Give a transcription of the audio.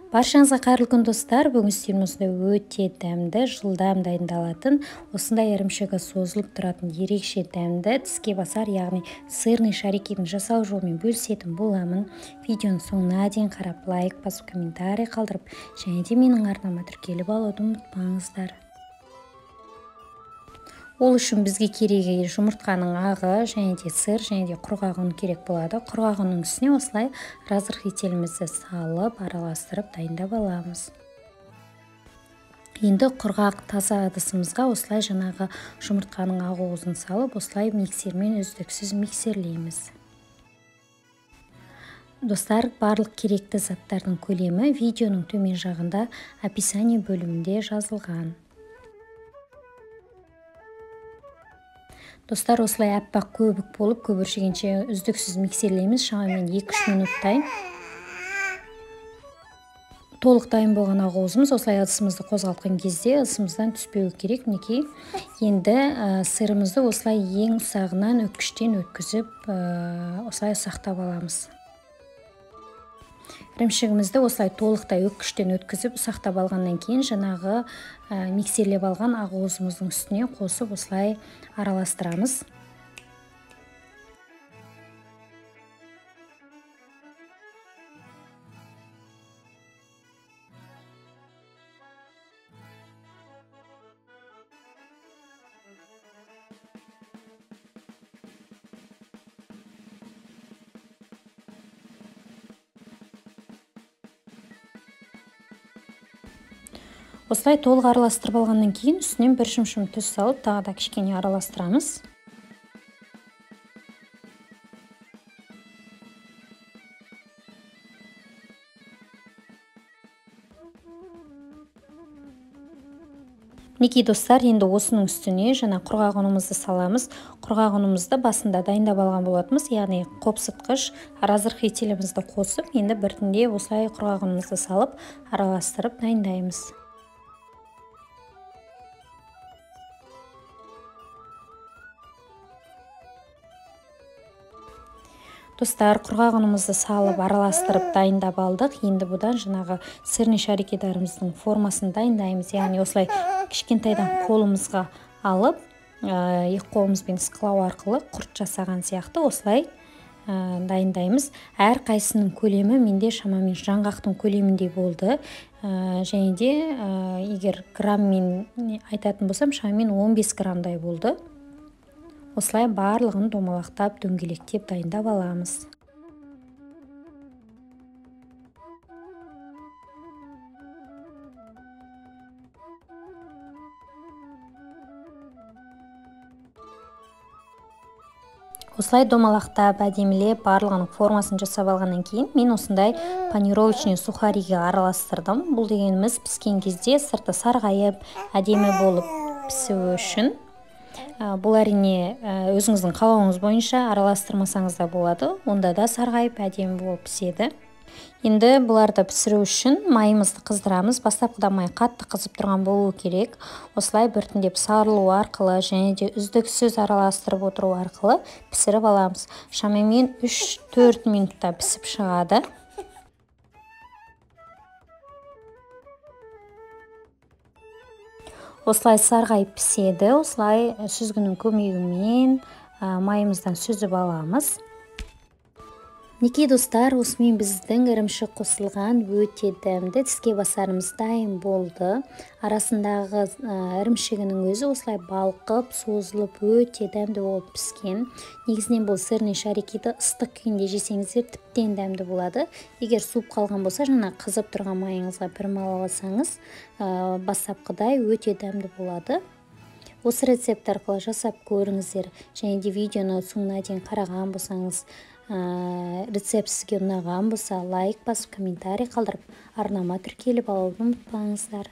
Баршаңызға қайырлы күн достар. Бүгін үстелімізде өте дәмді, жылдам дайындалатын, осындай ірімшігі созылып тұратын ерекше дәмді тіске басар, яғни сырный шарикидің жасау жолымен бөлісетін боламын. Видеоның соңына дейін қарап, лайк басып, комментарий қалдырып, және де менің арнама тіркеліп алуды ұмытпаңыздар. Ол үшін бізге керегі жұмыртқаның ағы, және де сыр, және де құрғақ ұн керек болады. Құрғақ ұнның үстіне осылай разрыхлителімізді салып, араластырып дайындап аламыз. Енді құрғақ таза ыдысымызға осылай жаңағы жұмыртқаның ақ уызын салып, осылай миксермен үздіксіз миксерлейміз. Достар, барлық керекті заттардың көлемі видеоның төмен жағында описание бөлімінде жазылған. Достар, осылай аппақ көбік болып, көбіршігенше үздіксіз миксерлейміз. Шамамен 2-3 минуттай. Толық дайын болған ақ уызымыз осылай ыдысымызды қозғалтқан кезде ыдысымыздан түспеуі керек. Мінекей. Енді сырымызды осылай ең ұсағынан өткіштен өткізіп, осылай ұсақтап аламыз. Ірімшігімізді осылай толықтай өткіштен өткізіп ұсақтап алғаннан кейін жаңағы миксерлеп алған ақ уызымыздың үстіне қосып осылай араластырамыз. Осылай толық араластырып алғаннан кейін үстінен бір шымшым тұз салып, тағы да кішкене араластырамыз. Мінекей достар, енді осының үстіне жаңа құрғақ ұнымызды саламыз. Құрғақ ұнымызды басында дайындап алған болатынбыз, яғни қопсытқыш разрыхлителімізді қосып, енді біртіндеп осылай құрғақ ұнымызды салып, араластырып дайындаймыз. Достар, құрғақ ұнымызды салып, араластырып дайындап алдық. Енді бұдан жаңағы сырный шарикетарымыздың формасын дайындаймыз. Яғни осылай кішкентайдан қолымызға алып, екі қолымызбен ысқылау арқылы құрт жасаған сияқты осылай дайындаймыз. Әр қайсының көлемі менде шамамен жаңғақтың көлеміндей болды. Және де егер граммен айтатын болсам, шамамен 15 грамдай болды. Осылай барлығын домалақтап, дөңгелектеп дайындап аламыз. Осылай домалақтап, әдемілеп, барлығының формасын жасап алғаннан кейін, мен осындай панировочный сухариге араластырдым. Бұл дегеніміз піскен кезде сырты сарғайып, әдемі болып пісуі үшін. Бұл әрине өзіңіздің қалауыңыз бойынша араластырмасаңыз да болады. Онда да сарғайып әдемі болып піседі. Енді бұларды пісіру үшін майымызды қыздырамыз. Бастапқыда май қатты қызып тұрған болуы керек. Осылай біртіндеп сарылу арқылы және де үздіксіз араластырып отыру арқылы пісіріп аламыз. Шамамен 3-4 минутта пісіп шығады. Осылай сарғайып піседі. Осылай сүзгінің көмегімен майымыздан сүзіп аламыз. Мінекей достар, осымен біздің ірімшік қосылған өте дәмді тіске басарымыз дайын болды. Арасындағы ірімшігінің өзі осылай балқып, созылып, өте дәмді болып піскен. Негізінен бұл сырный шарикиді ыстық күйінде жесеңіздер тіптен дәмді болады. Егер суып қалған болса, жаңа қызып тұрған майыңызға бір алсаңыз, бастапқыдай өте дәмді болады. Осы рецепт арқылы жасап көріңіздер. Және де видеоны соңына дейін қараған болсаңыз, рецепт сізге ұнаған болса, лайк басып, комментарий қалдырып, арнама тіркеліп алуды ұмытпаңыздар.